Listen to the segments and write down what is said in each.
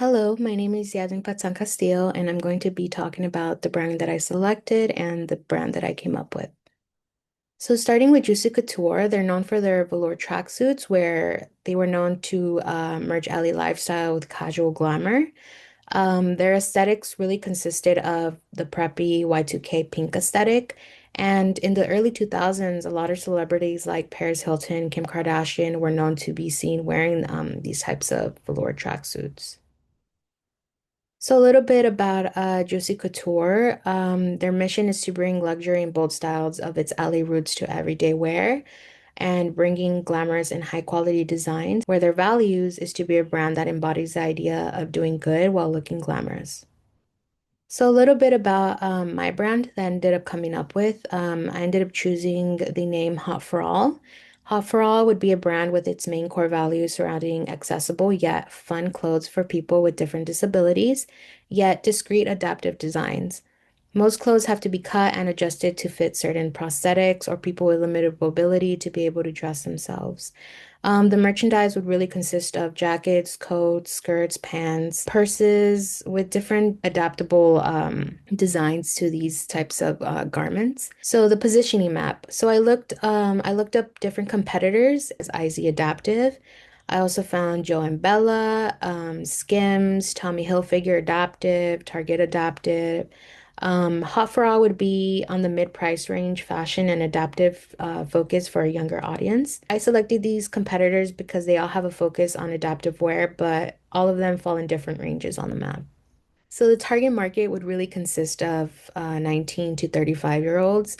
Hello, my name is Yasmin Castillo, and I'm going to be talking about the brand that I selected and the brand that I came up with. So, starting with Juicy Couture, they're known for their velour tracksuits, where they were known to merge alley lifestyle with casual glamour. Their aesthetics really consisted of the preppy Y2K pink aesthetic. And in the early 2000s, a lot of celebrities like Paris Hilton, Kim Kardashian were known to be seen wearing these types of velour tracksuits. So a little bit about Juicy Couture. Their mission is to bring luxury and bold styles of its alley roots to everyday wear and bringing glamorous and high quality designs where their values is to be a brand that embodies the idea of doing good while looking glamorous. So a little bit about my brand that I ended up coming up with. I ended up choosing the name Hot for All. Hot for All would be a brand with its main core values surrounding accessible yet fun clothes for people with different disabilities, yet discreet adaptive designs. Most clothes have to be cut and adjusted to fit certain prosthetics or people with limited mobility to be able to dress themselves. The merchandise would really consist of jackets, coats, skirts, pants, purses with different adaptable designs to these types of garments. So the positioning map. So I looked up different competitors as IZ Adaptive. I also found Joe and Bella, Skims, Tommy Hilfiger Adaptive, Target Adaptive. Hot for All would be on the mid-price range, fashion and adaptive focus for a younger audience. I selected these competitors because they all have a focus on adaptive wear, but all of them fall in different ranges on the map. So the target market would really consist of 19 to 35-year-olds,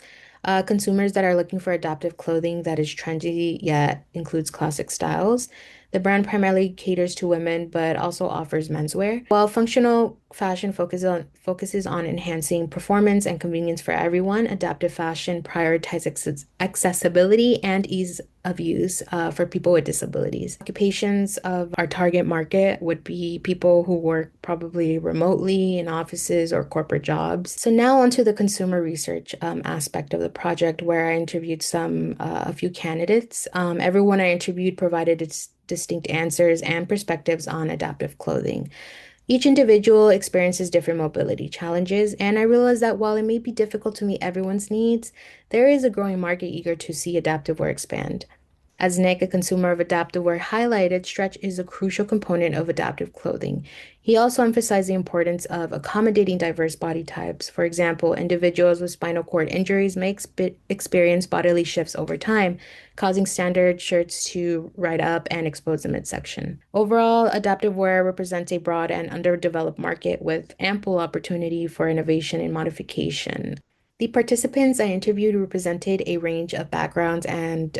consumers that are looking for adaptive clothing that is trendy yet includes classic styles. The brand primarily caters to women, but also offers menswear. While functional fashion focuses on enhancing performance and convenience for everyone, adaptive fashion prioritizes accessibility and ease of use for people with disabilities. Occupations of our target market would be people who work probably remotely in offices or corporate jobs. So now onto the consumer research aspect of the project, where I interviewed a few candidates. Everyone I interviewed provided its distinct answers and perspectives on adaptive clothing. Each individual experiences different mobility challenges, and I realized that while it may be difficult to meet everyone's needs, there is a growing market eager to see adaptive wear expand. As Nick, a consumer of adaptive wear, highlighted, stretch is a crucial component of adaptive clothing. He also emphasized the importance of accommodating diverse body types. For example, individuals with spinal cord injuries may experience bodily shifts over time, causing standard shirts to ride up and expose the midsection. Overall, adaptive wear represents a broad and underdeveloped market with ample opportunity for innovation and modification. The participants I interviewed represented a range of backgrounds and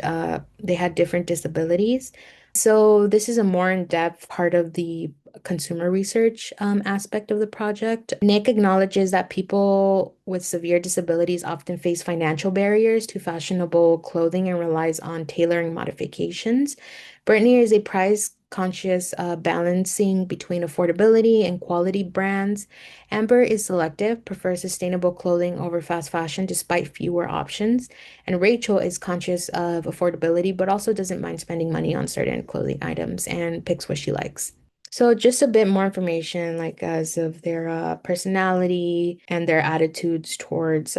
they had different disabilities. So, this is a more in-depth part of the consumer research aspect of the project. Nick acknowledges that people with severe disabilities often face financial barriers to fashionable clothing and relies on tailoring modifications. Brittany is a price conscious balancing between affordability and quality brands. Amber is selective, prefers sustainable clothing over fast fashion despite fewer options. And Rachel is conscious of affordability, but also doesn't mind spending money on certain clothing items and picks what she likes. So just a bit more information, like as of their personality and their attitudes towards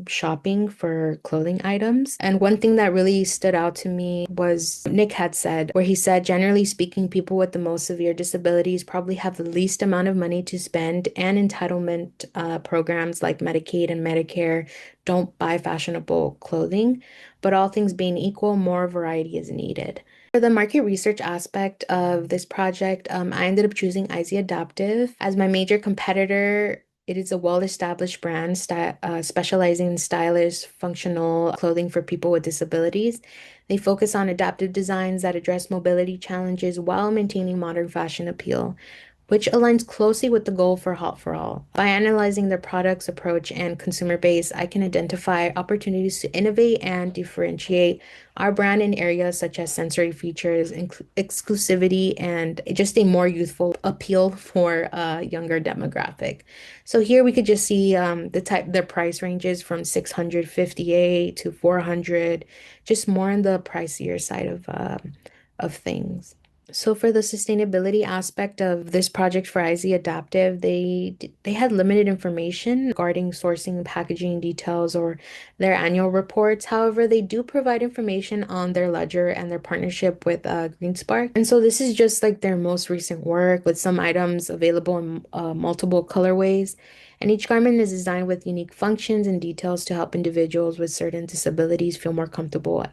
shopping for clothing items. And one thing that really stood out to me was Nick had said, where he said, generally speaking, people with the most severe disabilities probably have the least amount of money to spend, and entitlement programs like Medicaid and Medicare don't buy fashionable clothing. But all things being equal, more variety is needed. For the market research aspect of this project, I ended up choosing IZ Adaptive as my major competitor. It is a well-established brand specializing in stylish, functional clothing for people with disabilities. They focus on adaptive designs that address mobility challenges while maintaining modern fashion appeal, which aligns closely with the goal for Hot for All. By analyzing their products, approach, and consumer base, I can identify opportunities to innovate and differentiate our brand in areas such as sensory features, exclusivity, and just a more youthful appeal for a younger demographic. So here we could just see their price ranges from 658 to 400, just more on the pricier side of things. So for the sustainability aspect of this project for IZ Adaptive, they had limited information regarding sourcing and packaging details or their annual reports. However, they do provide information on their ledger and their partnership with GreenSpark. And so this is just like their most recent work with some items available in multiple colorways. And each garment is designed with unique functions and details to help individuals with certain disabilities feel more comfortable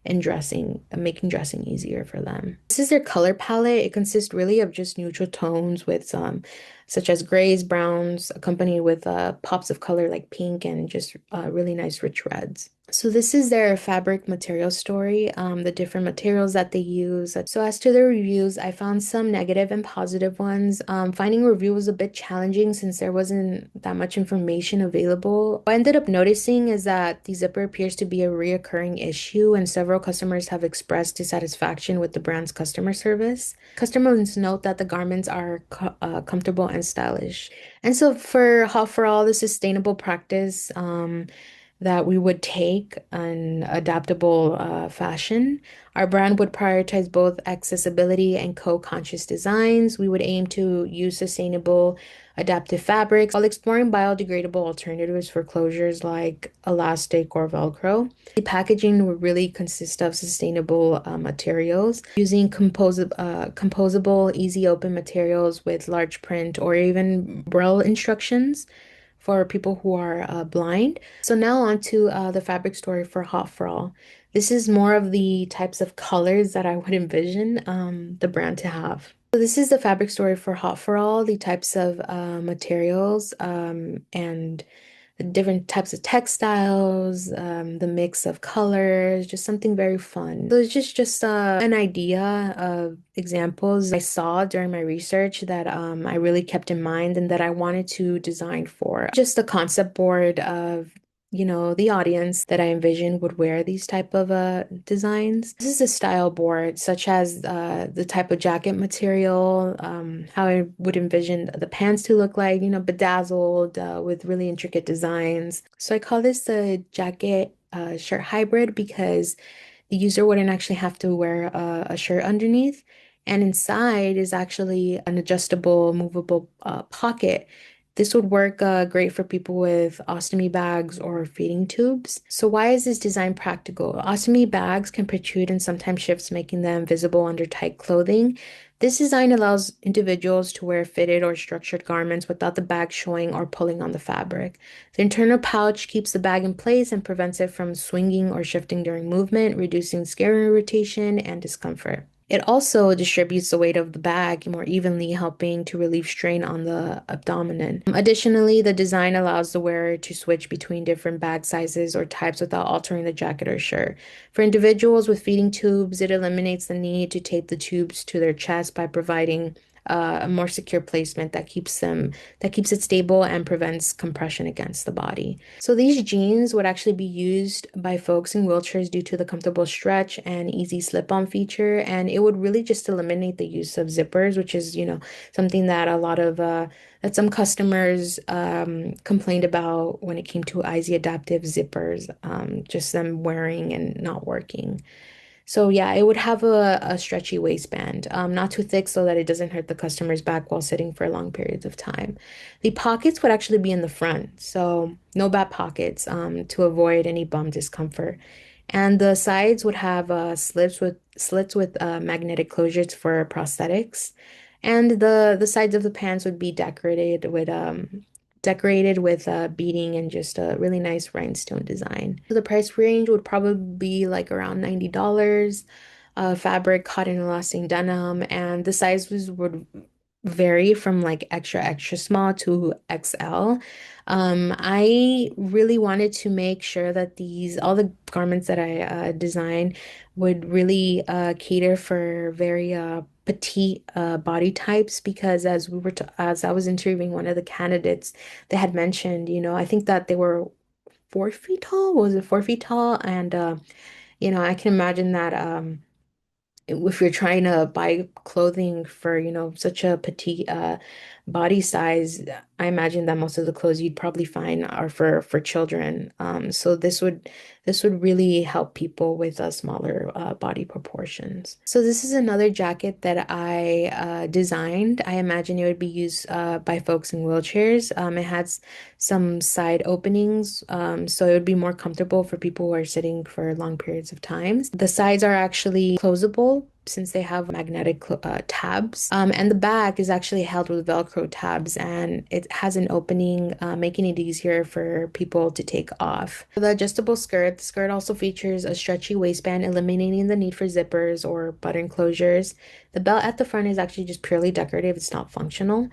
in dressing, making dressing easier for them. This is their color palette. It consists really of just neutral tones with some, such as grays, browns, accompanied with pops of color like pink and just really nice rich reds. So this is their fabric material story, the different materials that they use. So as to the reviews, I found some negative and positive ones. Finding a review was a bit challenging since there wasn't that much information available. What I ended up noticing is that the zipper appears to be a reoccurring issue, and several customers have expressed dissatisfaction with the brand's customer service. Customers note that the garments are comfortable and stylish. And so for Hot for All, the sustainable practice, that we would take an adaptable fashion. Our brand would prioritize both accessibility and co-conscious designs. We would aim to use sustainable adaptive fabrics while exploring biodegradable alternatives for closures like elastic or Velcro. The packaging would really consist of sustainable materials using composable, easy open materials with large print or even braille instructions for people who are blind. So now on to the fabric story for Hot for All. This is more of the types of colors that I would envision the brand to have. So this is the fabric story for Hot for All, the types of materials and the different types of textiles, the mix of colors, just something very fun. So it's just an idea of examples I saw during my research that I really kept in mind and that I wanted to design for. Just a concept board of the audience that I envisioned would wear these type of designs. This is a style board, such as the type of jacket material, how I would envision the pants to look like, bedazzled with really intricate designs. So I call this the jacket shirt hybrid because the user wouldn't actually have to wear a shirt underneath. And inside is actually an adjustable, movable pocket. This would work great for people with ostomy bags or feeding tubes. So why is this design practical? Ostomy bags can protrude and sometimes shifts, making them visible under tight clothing. This design allows individuals to wear fitted or structured garments without the bag showing or pulling on the fabric. The internal pouch keeps the bag in place and prevents it from swinging or shifting during movement, reducing skin irritation and discomfort. It also distributes the weight of the bag more evenly, helping to relieve strain on the abdomen. Additionally, the design allows the wearer to switch between different bag sizes or types without altering the jacket or shirt. For individuals with feeding tubes, it eliminates the need to tape the tubes to their chest by providing a more secure placement that keeps it stable and prevents compression against the body. So these jeans would actually be used by folks in wheelchairs due to the comfortable stretch and easy slip-on feature, and it would really just eliminate the use of zippers, which is, something that a lot of that some customers complained about when it came to IZ adaptive zippers, just them wearing and not working. So yeah, it would have a stretchy waistband, not too thick so that it doesn't hurt the customer's back while sitting for long periods of time. The pockets would actually be in the front, so no back pockets, to avoid any bum discomfort. And the sides would have slits with magnetic closures for prosthetics. And the sides of the pants would be decorated with beading and just a really nice rhinestone design. So the price range would probably be like around $90. Fabric, cotton, elastic denim, and the sizes would vary from like extra, extra small to XL. I really wanted to make sure that all the garments that I design would really cater for very petite body types because as I was interviewing one of the candidates, they had mentioned, I think that they were 4 feet tall. Was it 4 feet tall? And I can imagine that if you're trying to buy clothing for, such a petite body size, I imagine that most of the clothes you'd probably find are for children. So this would really help people with smaller body proportions. So this is another jacket that I designed. I imagine it would be used by folks in wheelchairs. It has some side openings, so it would be more comfortable for people who are sitting for long periods of times. The sides are actually closable since they have magnetic tabs. And the back is actually held with Velcro tabs, and it has an opening, making it easier for people to take off. The adjustable skirt, the skirt also features a stretchy waistband, eliminating the need for zippers or button closures. The belt at the front is actually just purely decorative, it's not functional.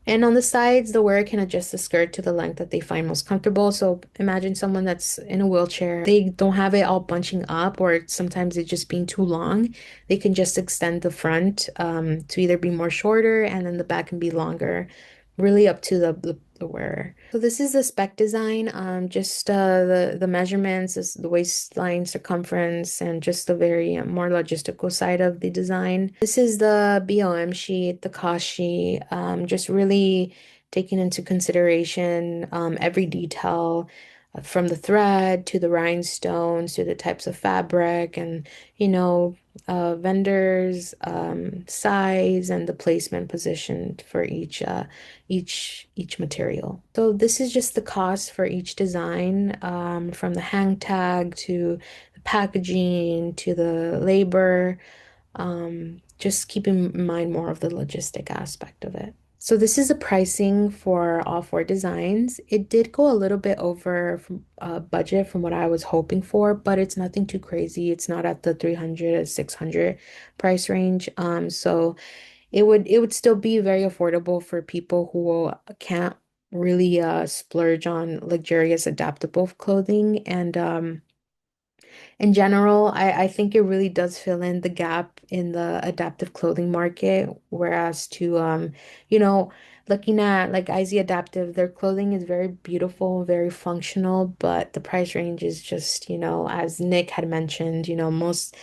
And on the sides, the wearer can adjust the skirt to the length that they find most comfortable. So imagine someone that's in a wheelchair, they don't have it all bunching up, or sometimes it's just being too long. They can just extend the front to either be more shorter and then the back can be longer, really up to the wearer. So this is the spec design, just the measurements, is the waistline circumference, and just the very more logistical side of the design. This is the BOM sheet, the cost sheet, just really taking into consideration every detail from the thread to the rhinestones to the types of fabric and you know vendors size and the placement position for each material. So this is just the cost for each design, from the hang tag to the packaging to the labor, just keeping in mind more of the logistic aspect of it. So this is the pricing for all four designs. It did go a little bit over from budget from what I was hoping for, but it's nothing too crazy. It's not at the 300 or 600 price range. So it would still be very affordable for people who can't really splurge on luxurious adaptable clothing. And in general, I think it really does fill in the gap in the adaptive clothing market. Whereas to you know, looking at like IZ Adaptive, their clothing is very beautiful, very functional, but the price range is just, as Nick had mentioned, most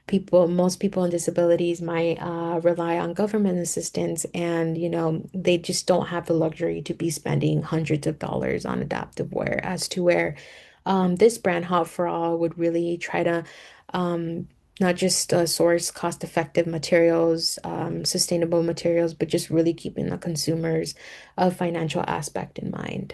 people with disabilities might rely on government assistance, and they just don't have the luxury to be spending hundreds of dollars on adaptive wear, as to where this brand Hot for All would really try to not just source cost-effective materials, sustainable materials, but just really keeping the consumer's financial aspect in mind.